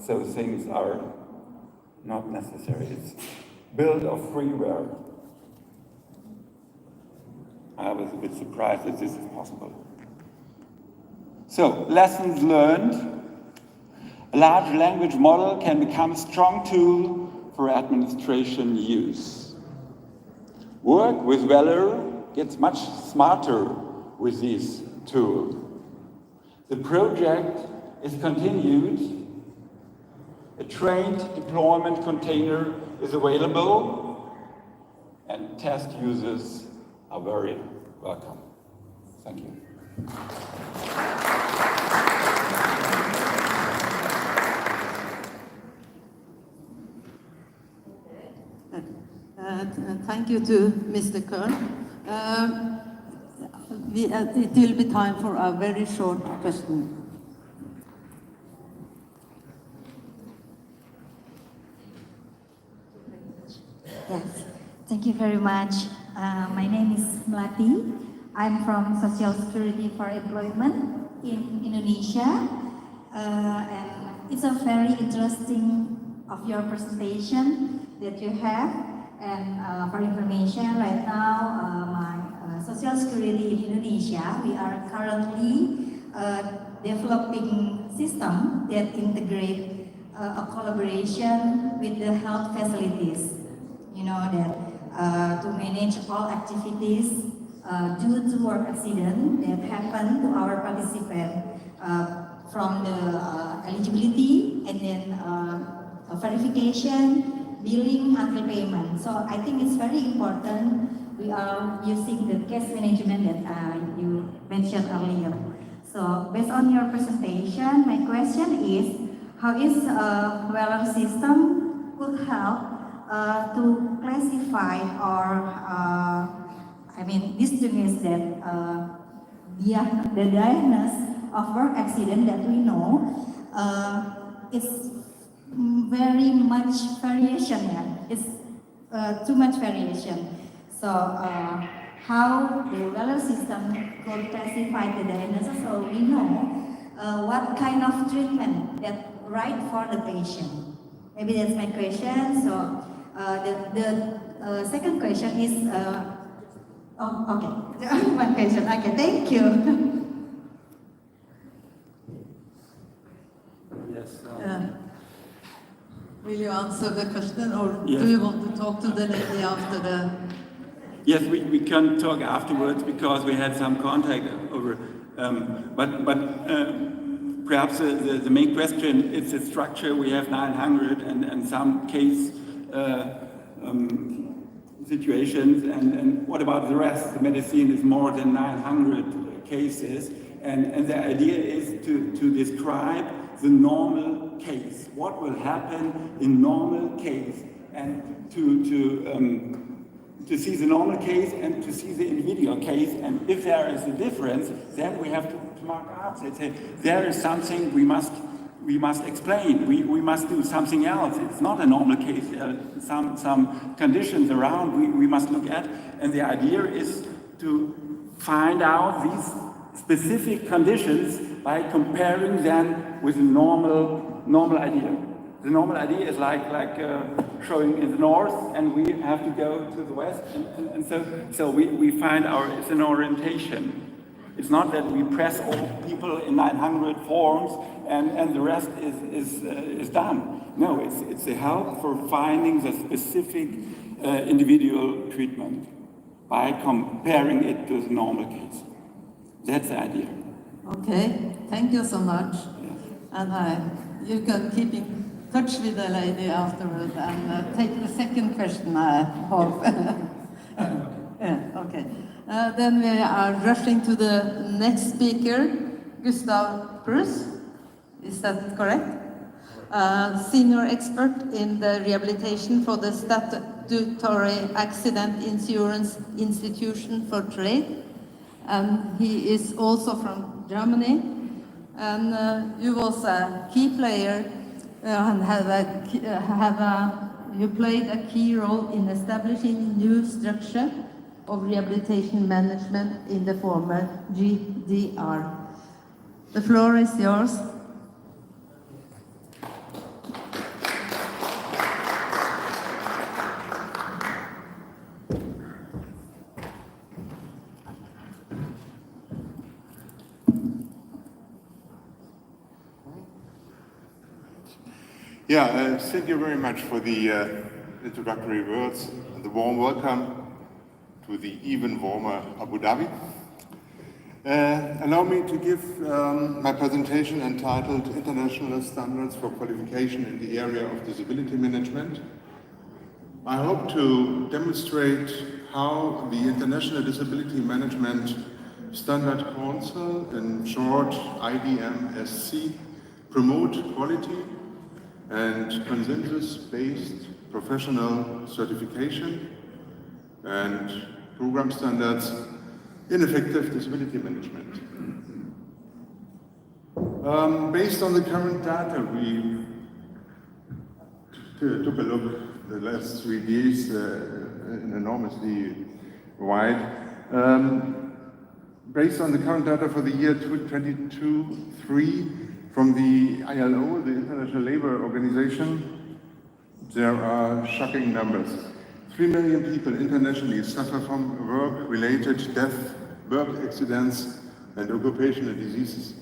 so things are not necessary. It's built of freeware. I was a bit surprised that this is possible. So, lessons learned. A large language model can become a strong tool for administration use. Work with Valor gets much smarter with this tool. The project is continued. A trained deployment container is available, and test users are very welcome. Thank you. Thank you to Mr. Kern. It will be time for a very short question. Yes, thank you very much. My name is Melati. I'm from Social Security for Employment in Indonesia. And it's a very interesting of your presentation that you have. And for information, right now, my Social Security in Indonesia, we are currently developing system that integrate a collaboration with the health facilities. You know that to manage all activities due to work accident that happen to our participant from the eligibility and then verification, billing, until payment. So I think it's very important. We are using the case management that you mentioned earlier. So based on your presentation, my question is, how is Valor system could help to classify or distinguish that the diagnosis of work accident that we know is very much variation. It's too much variation. So how the Valor system could classify the diagnosis so we know what kind of treatment that right for the patient. Maybe that's my question. So the second question is, okay, one question. Okay, thank you. Yes. Will you answer the question, or yes. Do you want to talk to the lady after the... Yes, we can talk afterwards because we had some contact over, but perhaps the main question is the structure. We have 900 and some case situations, and what about the rest? The medicine is more than 900 cases, and the idea is to describe the normal case. What will happen in normal case, and to see the normal case and to see the individual case, and if there is a difference, then we have to mark out and say there is something we must explain. We must do something else. It's not a normal case. Some conditions around we must look at, and the idea is to find out these specific conditions by comparing them with a normal idea. The normal idea is like showing in the north, and we have to go to the west, and so we find it's an orientation. It's not that we press all people in 900 forms and the rest is done. No, it's a help for finding the specific individual treatment by comparing it to the normal case. That's the idea. Okay, thank you so much. Yes. And you can keep in touch with the lady afterwards and take the second question, I hope. Yeah, okay. Then we are rushing to the next speaker, Gustav Bruce. Is that correct? Senior expert in the rehabilitation for the Statutory Accident Insurance Institution for Trade. And he is also from Germany. And you was a key player and you played a key role in establishing new structure of rehabilitation management in the former GDR. The floor is yours. Yeah, thank you very much for the introductory words and the warm welcome to the even warmer Abu Dhabi. Allow me to give my presentation entitled International Standards for Qualification in the Area of Disability Management. I hope to demonstrate how the International Disability Management Standard Council, in short IDMSC, promote quality and consensus-based professional certification and program standards in effective disability management. Based on the current data, we took a look the last 3 days, enormously wide. Based on the current data for the year 2022-3 from the ILO, the International Labour Organization, there are shocking numbers. 3 million people internationally suffer from work-related death, work accidents, and occupational diseases.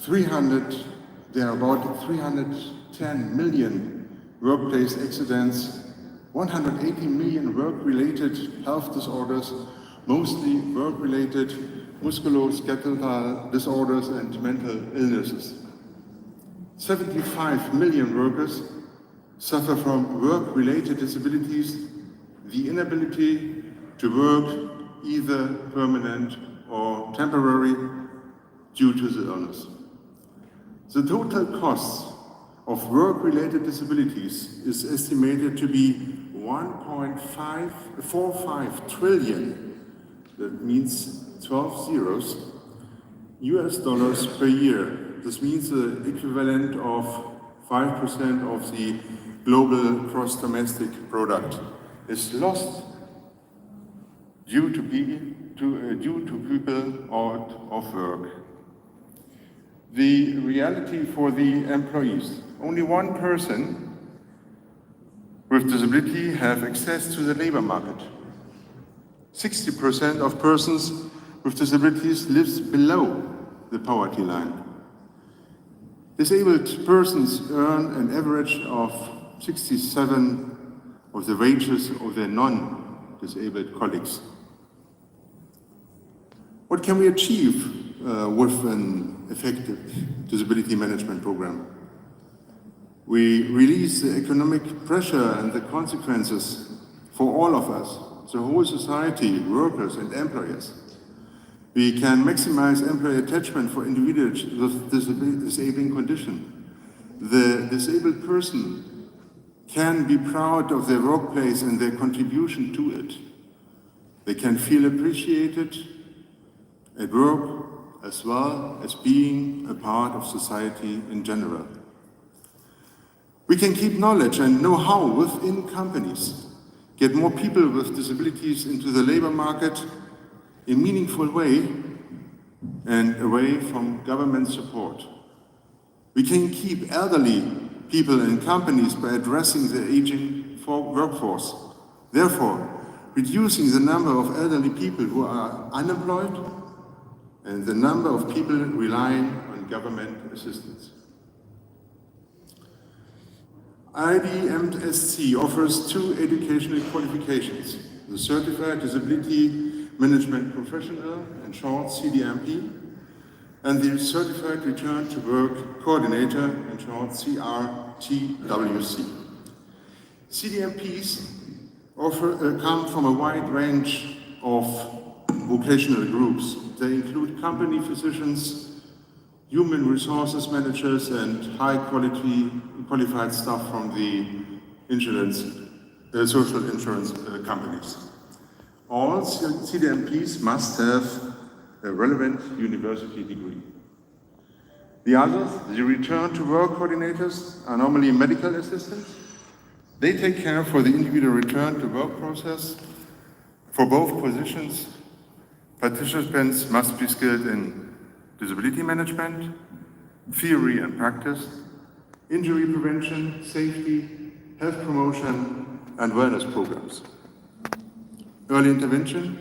There are about 310 million workplace accidents, 180 million work-related health disorders, mostly work-related musculoskeletal disorders and mental illnesses. 75 million workers suffer from work-related disabilities, the inability to work, either permanent or temporary, due to the illness. The total cost of work-related disabilities is estimated to be 1.45 trillion, that means 12 zeros, US dollars per year. This means the equivalent of 5% of the global gross domestic product is lost due to people out of work. The reality for the employees: only 1 person with disability have access to the labor market. 60% of persons with disabilities lives below the poverty line. Disabled persons earn an average of 67% of the wages of their non-disabled colleagues. What can we achieve with an effective disability management program? We release the economic pressure and the consequences for all of us, the whole society, workers and employers. We can maximize employee attachment for individuals with disabling condition. The disabled person can be proud of their workplace and their contribution to it. They can feel appreciated at work as well as being a part of society in general. We can keep knowledge and know-how within companies, get more people with disabilities into the labor market in a meaningful way and away from government support. We can keep elderly people in companies by addressing the aging workforce. Therefore, reducing the number of elderly people who are unemployed and the number of people relying on government assistance. IDMSC offers 2 educational qualifications: the Certified Disability Management Professional, in short CDMP, and the Certified Return to Work Coordinator, in short CRTWC. CDMPs come from a wide range of vocational groups. They include company physicians, human resources managers, and qualified staff from the social insurance companies. All CDMPs must have a relevant university degree. The others, the return to work coordinators, are normally medical assistants. They take care for the individual return to work process. For both positions, participants must be skilled in disability management, theory and practice, injury prevention, safety, health promotion, and wellness programs, early intervention,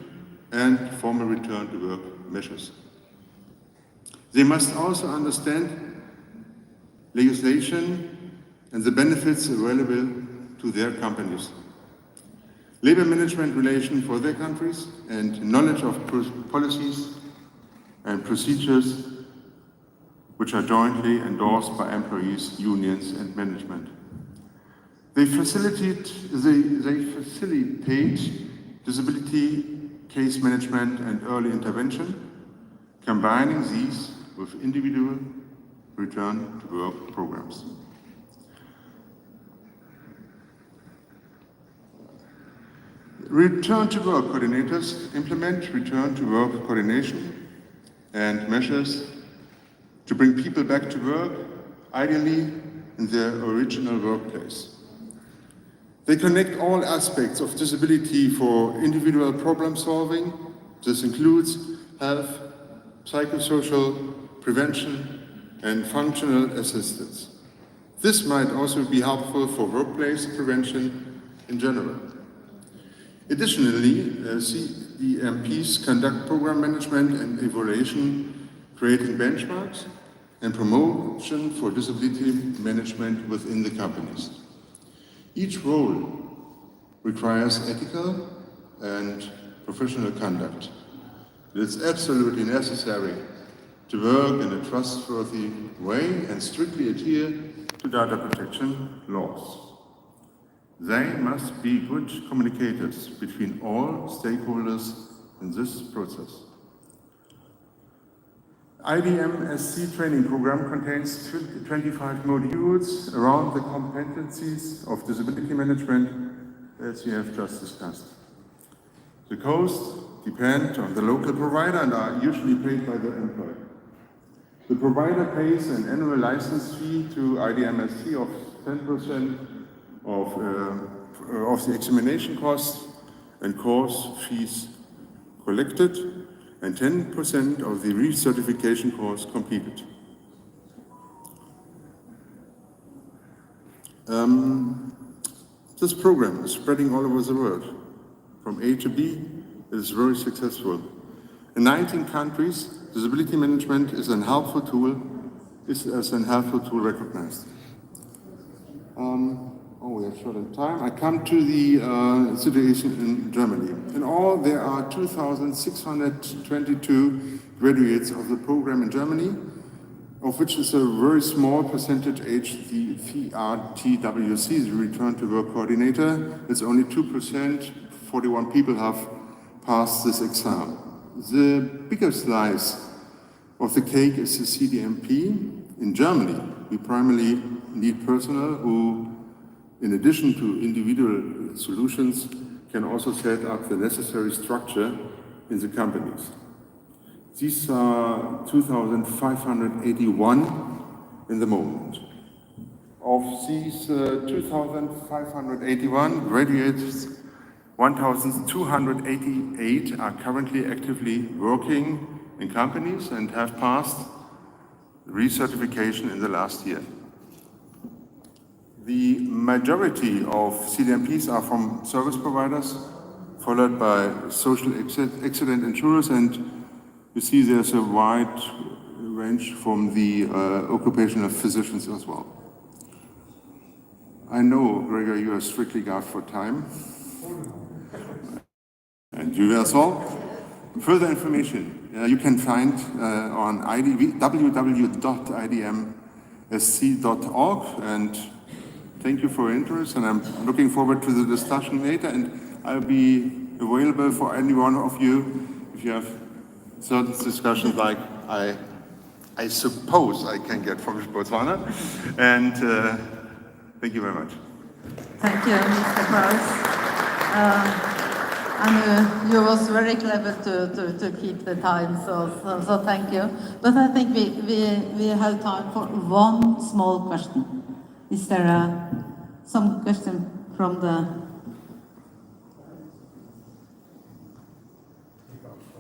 and formal return to work measures. They must also understand legislation and the benefits available to their companies, labor management relation for their countries, and knowledge of policies and procedures which are jointly endorsed by employees, unions, and management. They facilitate disability case management and early intervention, combining these with individual return to work programs. Return to work coordinators implement return to work coordination and measures to bring people back to work, ideally in their original workplace. They connect all aspects of disability for individual problem solving. This includes health, psychosocial prevention, and functional assistance. This might also be helpful for workplace prevention in general. Additionally, CDMPs conduct program management and evaluation, creating benchmarks and promotion for disability management within the companies. Each role requires ethical and professional conduct. It is absolutely necessary to work in a trustworthy way and strictly adhere to data protection laws. They must be good communicators between all stakeholders in this process. IDMSC training program contains 25 modules around the competencies of disability management, as we have just discussed. The costs depend on the local provider and are usually paid by the employer. The provider pays an annual license fee to IDMSC of 10% of the examination costs and course fees collected, and 10% of the recertification course completed. This program is spreading all over the world. From A to B, it is very successful. In 19 countries, disability management is as a helpful tool recognized. We are short on time. I come to the situation in Germany. In all, there are 2,622 graduates of the program in Germany, of which is a very small percentage age the VRTWC, the Return to Work Coordinator. It's only 2%, 41 people have passed this exam. The bigger slice of the cake is the CDMP. In Germany, we primarily need personnel who, in addition to individual solutions, can also set up the necessary structure in the companies. These are 2,581 in the moment. Of these 2,581 graduates, 1,288 are currently actively working in companies and have passed recertification in the last year. The majority of CDMPs are from service providers, followed by social accident insurers, and you see there's a wide range from the occupational physicians as well. I know, Gregor, you are strictly guard for time. And you as well. Further information you can find on www.idmsc.org, and thank you for your interest, and I'm looking forward to the discussion later, and I'll be available for any one of you if you have certain discussions like I suppose I can get from Botswana, and thank you very much. Thank you, Mr. Kraus. And you was very clever to keep the time, so thank you. But I think we have time for one small question. Is there some question from the...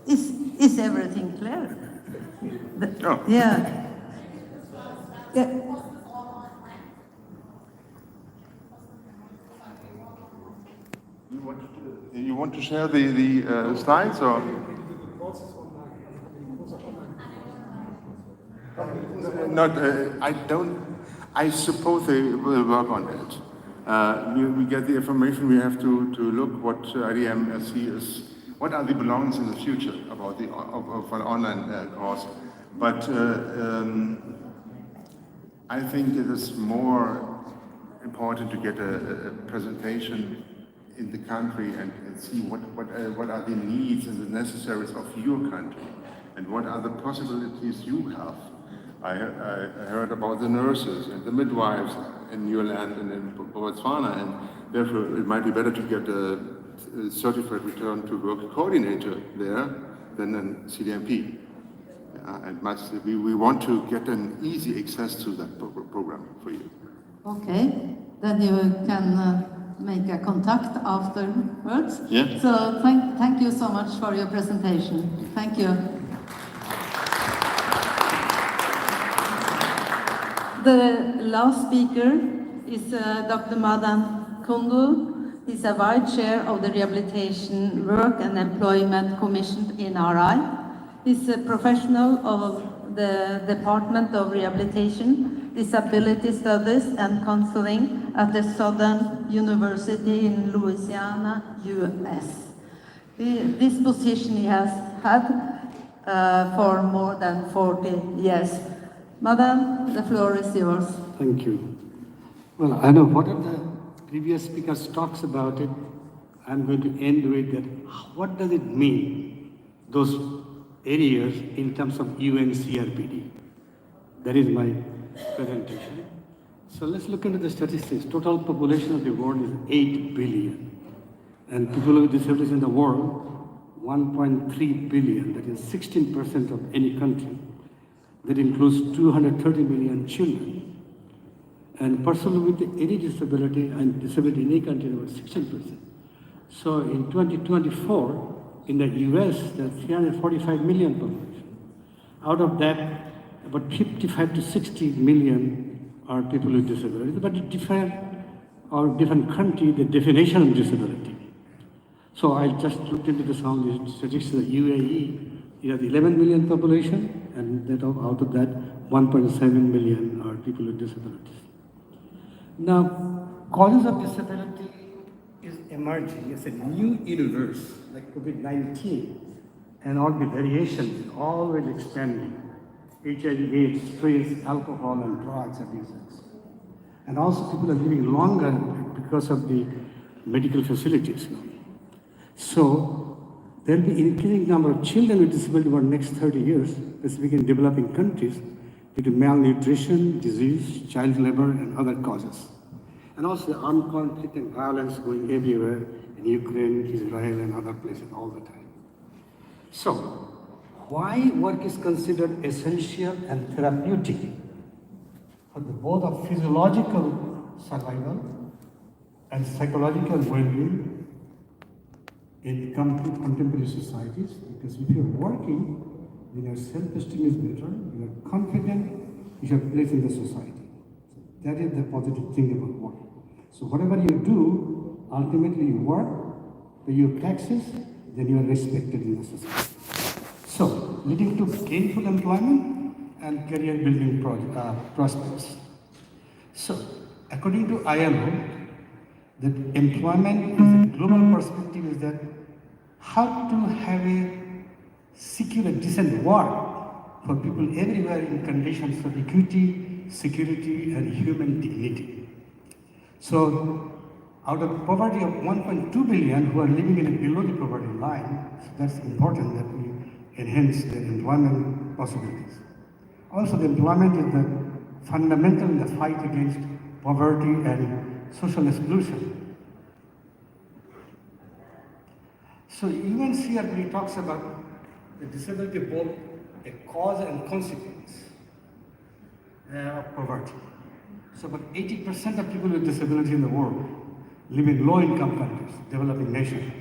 Is everything clear? Oh. Yeah. You want to share the slides, or? Not. I suppose they will work on it. We get the information, we have to look what IDMSC is, what are the belongings in the future about of an online course. But I think it is more important to get a presentation in the country and see what are the needs and the necessaries of your country and what are the possibilities you have. I heard about the nurses and the midwives in your land and in Botswana, and therefore it might be better to get a certified return to work coordinator there than a CDMP. And we want to get an easy access to that program for you. Okay, then you can make a contact afterwards. Yeah. So thank you so much for your presentation. Thank you. The last speaker is Dr. Madan Kundu. He's a vice chair of the Rehabilitation Work and Employment Commission in RI. He's a professional of the Department of Rehabilitation, Disability Studies and Counseling at the Southern University in Louisiana, US. This position he has had for more than 40 years. Madam, the floor is yours. Thank you. Well, I know what are the previous speakers talks about it. I'm going to end with that. What does it mean, those areas in terms of UNCRPD? That is my presentation. So let's look into the statistics. Total population of the world is 8 billion. And people with disabilities in the world, 1.3 billion. That is 16% of any country. That includes 230 million children. And persons with any disability and disability in any country, about 16%. So in 2024, in the US, there's 345 million population. Out of that, about 55 to 60 million are people with disabilities, but it different country, the definition of disability. So I just looked into some of the statistics. The UAE, it has 11 million population, and that out of that, 1.7 million are people with disabilities. Now, causes of disability is emerging. It's a new universe, like COVID-19, and all the variations is always expanding. HIV, AIDS, stress, alcohol, and drugs abuses. And also people are living longer because of the medical facilities now. So there will be increasing number of children with disability over the next 30 years, specifically in developing countries, due to malnutrition, disease, child labor, and other causes. And also the armed conflict and violence going everywhere in Ukraine, Israel, and other places all the time. So, why work is considered essential and therapeutic for the both of physiological survival and psychological well-being in contemporary societies? Because if you're working, then your self-esteem is better, you are confident, you have place in the society. So that is the positive thing about work. So whatever you do, ultimately you work, pay your taxes, then you are respected in the society. So, leading to gainful employment and career building prospects. So, according to ILO, that employment is a global perspective is that how to have a secure and decent work for people everywhere in conditions of equity, security, and human dignity. So, out of poverty of 1.2 billion who are living in below the poverty line, so that's important that we enhance their employment possibilities. Also, the employment is the fundamental in the fight against poverty and social exclusion. So UNCRPD talks about the disability both a cause and consequence of poverty. So about 80% of people with disability in the world live in low-income countries, developing nations.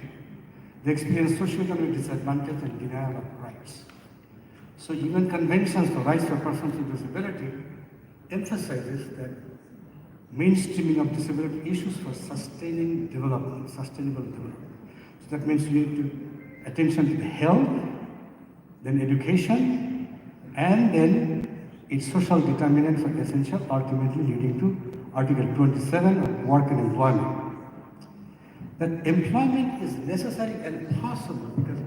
They experience socio-economic disadvantage and denial of rights. So UN conventions for rights for persons with disability emphasizes that mainstreaming of disability issues for sustaining development, sustainable development. So that means you need to attention to the health, then education, and then its social determinants are essential, ultimately leading to Article 27 of Work and Employment. That employment is necessary and possible because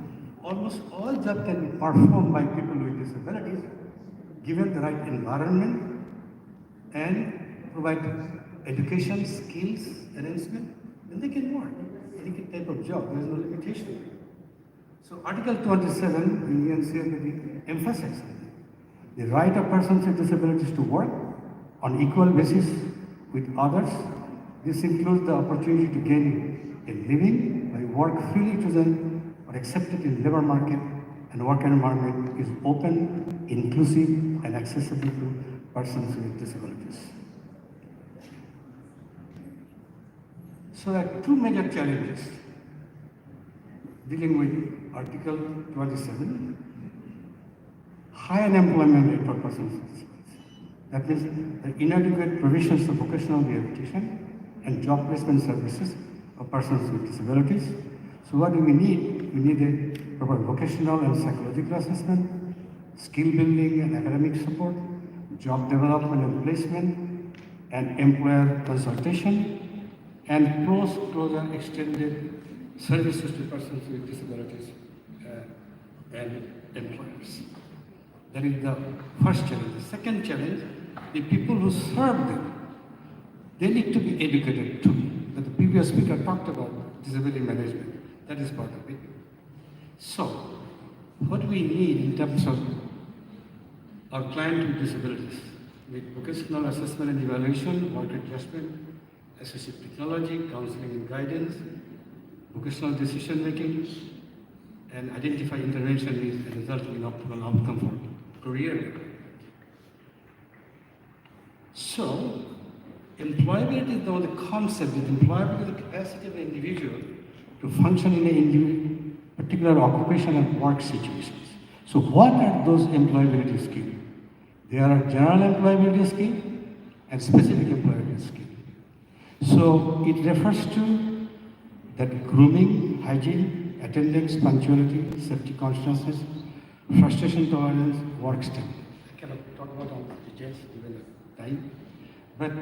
almost all jobs can be performed by people with disabilities given the right environment and provide education, skills, arrangement, and they can work any type of job. There is no limitation. So Article 27, Union CLPD emphasizes the right of persons with disabilities to work on equal basis with others. This includes the opportunity to gain a living by work freely chosen or accepted in labor market, and work environment is open, inclusive, and accessible to persons with disabilities. So there are two major challenges dealing with Article 27, high unemployment rate for persons with disabilities. That means the inadequate provisions of vocational rehabilitation and job placement services of persons with disabilities. So what do we need? We need a proper vocational and psychological assessment, skill building and academic support, job development and placement, and employer consultation, and closer extended services to persons with disabilities and employers. That is the first challenge. The second challenge, the people who serve them, they need to be educated too. But the previous speaker talked about disability management. That is part of it. So, what we need in terms of our client with disabilities, with vocational assessment and evaluation, work adjustment, assistive technology, counseling and guidance, vocational decision making, and identify intervention needs and result in optimal outcome for career. So, employability is the only concept that employability is the capacity of an individual to function in a particular occupation and work situations. So what are those employability skills? There are general employability skills and specific employability skills. So it refers to that grooming, hygiene, attendance, punctuality, safety consciousness, frustration tolerance, work standard. I cannot talk about all the details given the time. But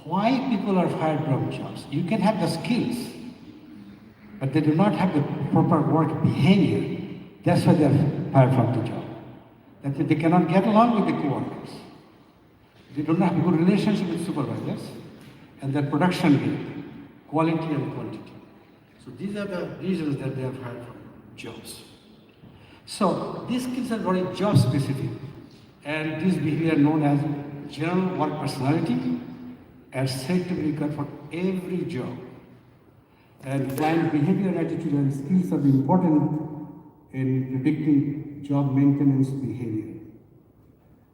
why people are fired from jobs? You can have the skills, but they do not have the proper work behavior. That's why they are fired from the job. That means they cannot get along with the co-workers. They don't have a good relationship with supervisors, and their production rate, quality and quantity. So these are the reasons that they are fired from jobs. So these skills are very job specific, and this behavior known as general work personality are said to be required for every job. And client behavior, attitude, and skills are important in predicting job maintenance behavior.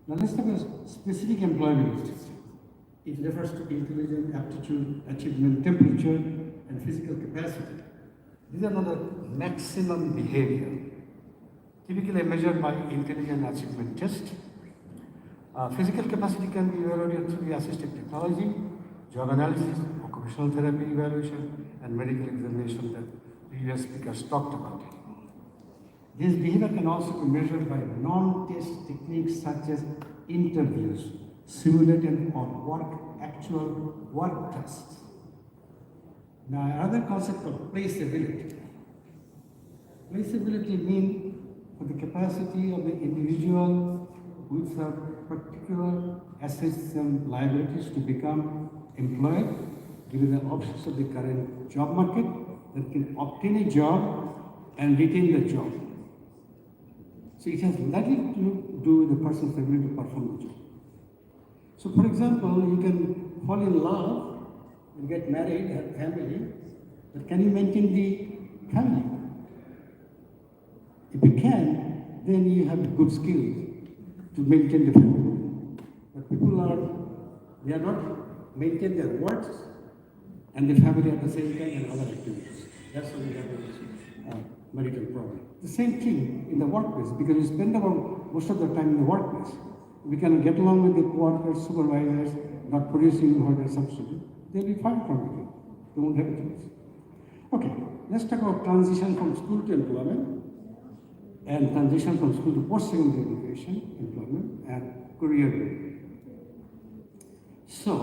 Now let's talk about specific employability. It refers to intelligence, aptitude, achievement, temperature, and physical capacity. These are not the maximum behavior, typically measured by intelligence achievement test. Physical capacity can be evaluated through the assistive technology, job analysis, occupational therapy evaluation, and medical examination that previous speakers talked about. This behavior can also be measured by non-test techniques such as interviews, simulated or actual work tests. Now, another concept of placeability. Placeability means for the capacity of the individual with a particular assets and liabilities to become employed, given the options of the current job market, that can obtain a job and retain the job. So it has nothing to do with the person's ability to perform the job. So for example, you can fall in love, you get married, have a family, but can you maintain the family? If you can, then you have good skills to maintain the family. But people they are not maintain their works and the family at the same time and other activities. That's why we have this marital problem. The same thing in the workplace, because we spend about most of the time in the workplace. We can get along with the co-workers, supervisors, not producing what they're supposed to do. They'll be fired from the job. They won't have a choice. Okay, let's talk about transition from school to employment and transition from school to post-secondary education, employment, and career growth. So,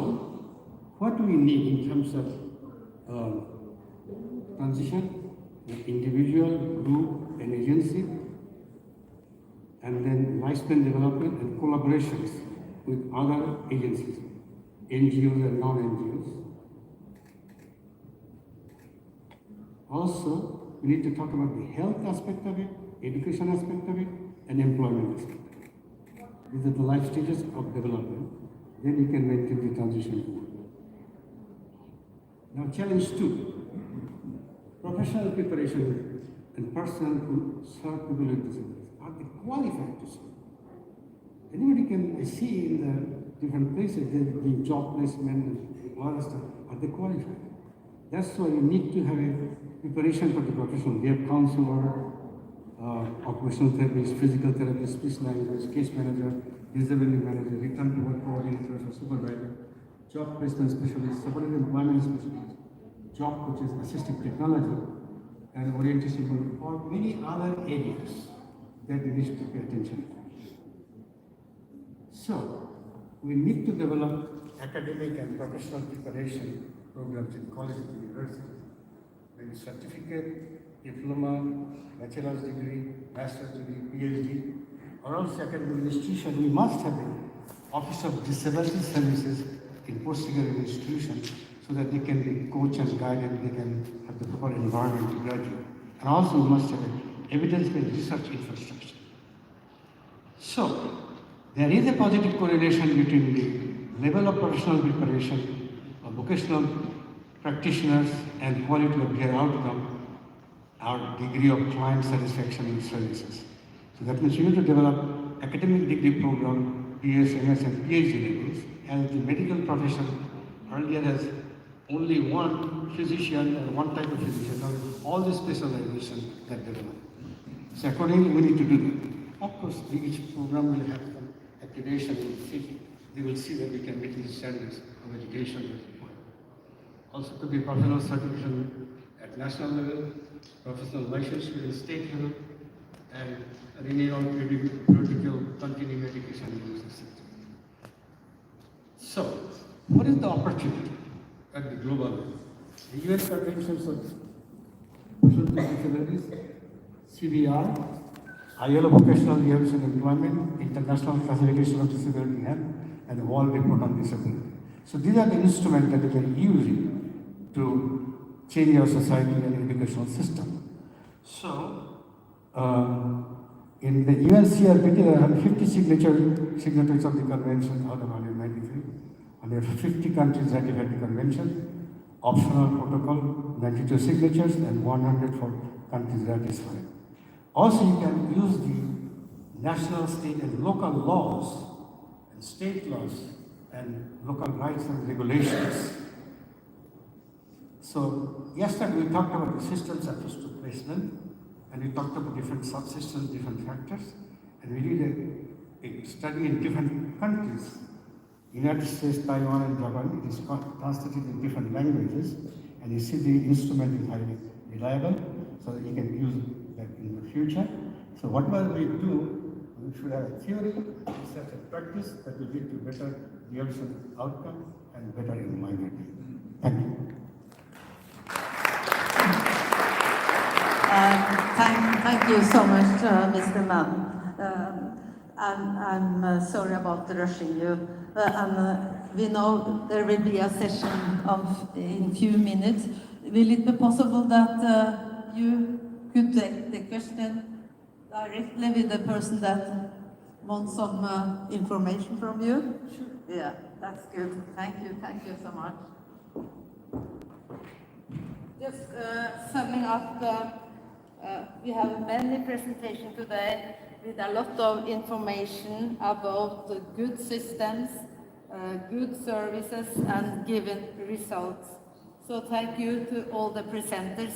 what we need in terms of transition, the individual, group, and agency, and then lifespan development and collaborations with other agencies, NGOs and non-NGOs. Also, we need to talk about the health aspect of it, education aspect of it, and employment aspect of it. These are the life stages of development. Then you can maintain the transition forward. Now, challenge 2. Professional preparation and personnel who serve people with disabilities. Are they qualified to serve? Anybody can see in the different places, they're doing job placement and all that stuff. Are they qualified? That's why you need to have a preparation for the professional. We have counselor, occupational therapist, physical therapist, speech language, case manager, disability manager, return to work coordinator, supervisor, job placement specialist, supported employment specialist, job coaches, assistive technology, and orientation for many other areas that we need to pay attention to. So, we need to develop academic and professional preparation programs in colleges and universities, maybe certificate, diploma, bachelor's degree, master's degree, PhD, or else academic institution, we must have an Office of Disability Services in post-secondary institutions so that they can be coached and guided, they can have the proper environment to graduate. And also we must have an evidence-based research infrastructure. So, there is a positive correlation between the level of professional preparation of vocational practitioners and quality of their outcome, our degree of client satisfaction in services. So that means you need to develop academic degree program, BS, MS, and PhD levels, as the medical profession earlier has only one physician and one type of physician, or all the specialization that develop. So accordingly, we need to do that. Of course, each program will have some accreditation in the city. They will see that we can meet the standards of education that required. Also to be professional certification at national level, professional licensure at state level, and renewal critical continuing education in the system. So, what is the opportunity at the global level? The UN Conventions on Social Disabilities, CBR, ILO Vocational Years in Employment, International Classification of Disability Health, and the World Report on Disability. So these are the instruments that we can use to change our society and educational system. So, in the UNCRPT, there are 50 signatories of the convention out of 193. 150 countries ratified the convention, optional protocol, 92 signatures, and 100 for countries ratified. Also, you can use the national, state, and local laws, and state laws, and local rights and regulations. So, yesterday we talked about the systems approach to placement, and we talked about different subsystems, different factors, and we did a study in different countries. United States, Taiwan, and Japan. It is translated in different languages, and you see the instrument is highly reliable, so that you can use that in the future. So whatever we do, we should have a theory, research, and practice that will lead to better rehabilitation outcome and better environment. Thank you. Thank you so much, Mr. Mann. I'm sorry about rushing you. We know there will be a session in few minutes. Will it be possible that you could take the question directly with the person that wants some information from you? Sure. Yeah, that's good. Thank you so much. Just summing up, we have many presentations today with a lot of information about the good systems, good services, and given results. So thank you to all the presenters.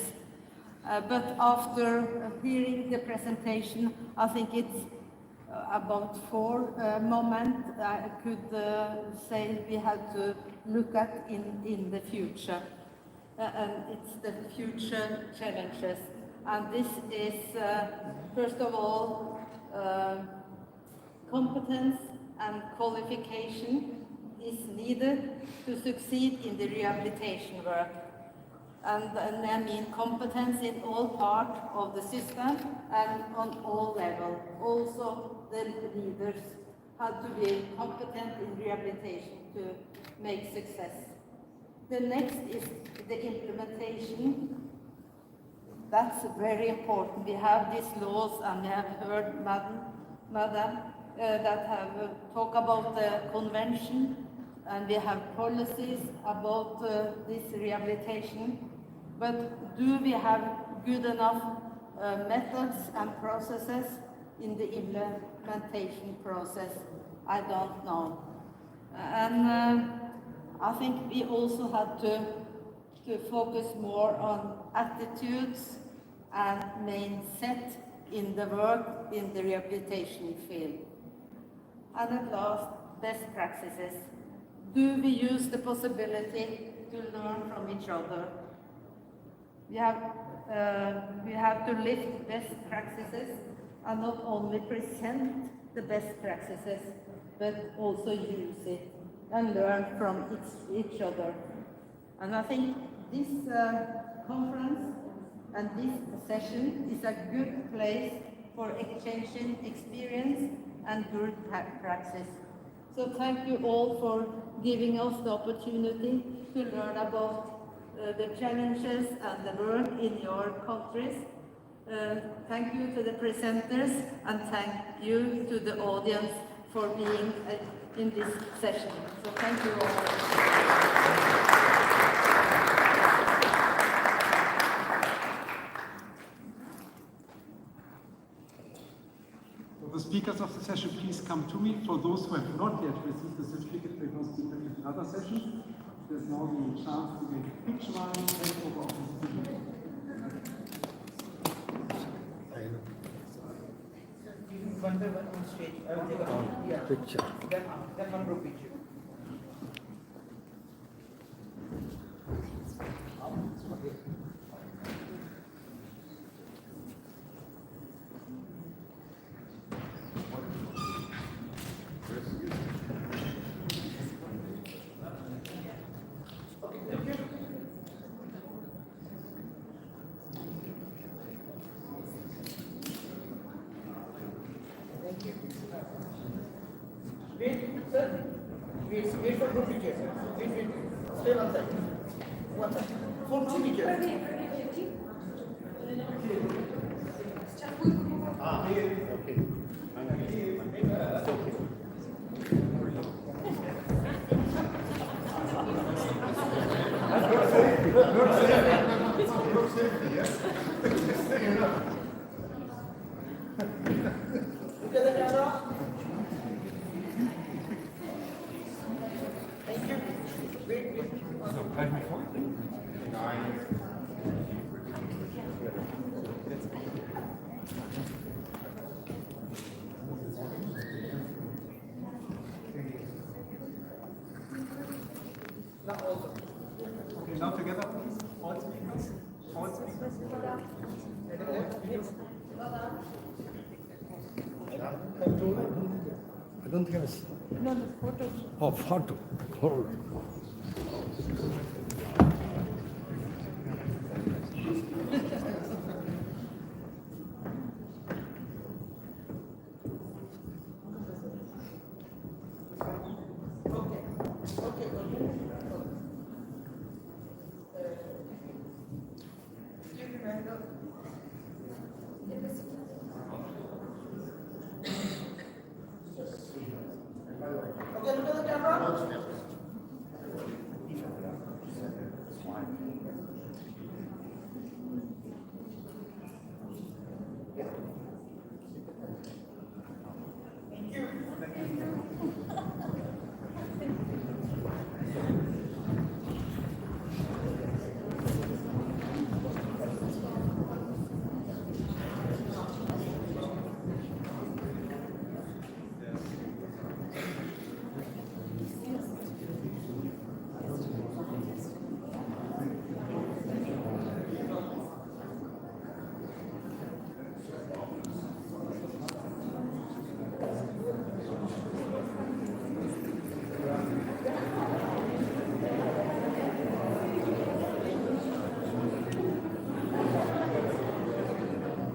But after hearing the presentation, I think it's about 4 moments I could say we have to look at in the future. And it's the future challenges. And this is, first of all, competence and qualification is needed to succeed in the rehabilitation work. And I mean competence in all parts of the system and on all levels. Also, the leaders had to be competent in rehabilitation to make success. The next is the implementation. That's very important. We have these laws, and we have heard Madam that have talked about the convention, and we have policies about this rehabilitation. But do we have good enough methods and processes in the implementation process? I don't know. And I think we also had to focus more on attitudes and mindset in the work in the rehabilitation field. And at last, best practices. Do we use the possibility to learn from each other? We have to lift best practices and not only present the best practices, but also use it and learn from each other. And I think this conference and this session is a good place for exchanging experience and good practice. So thank you all for giving us the opportunity to learn about the challenges and the work in your countries. Thank you to the presenters, and thank you to the audience for being in this session. So thank you all. The speakers of the session, please come to me. For those who have not yet received the certificate because we went to another session, there's now the chance to make a picture line take over of the certificate. One by one on stage. I will take a picture. Then one group picture. Wait, sir. Wait for group pictures. Wait. Stay one side. One side. For two pictures. Okay. Look at the camera. Thank you. Wait. Now also. Okay, now together, please. All speakers. All speakers. I don't think I was. No, the photos. Oh, photo. Hold.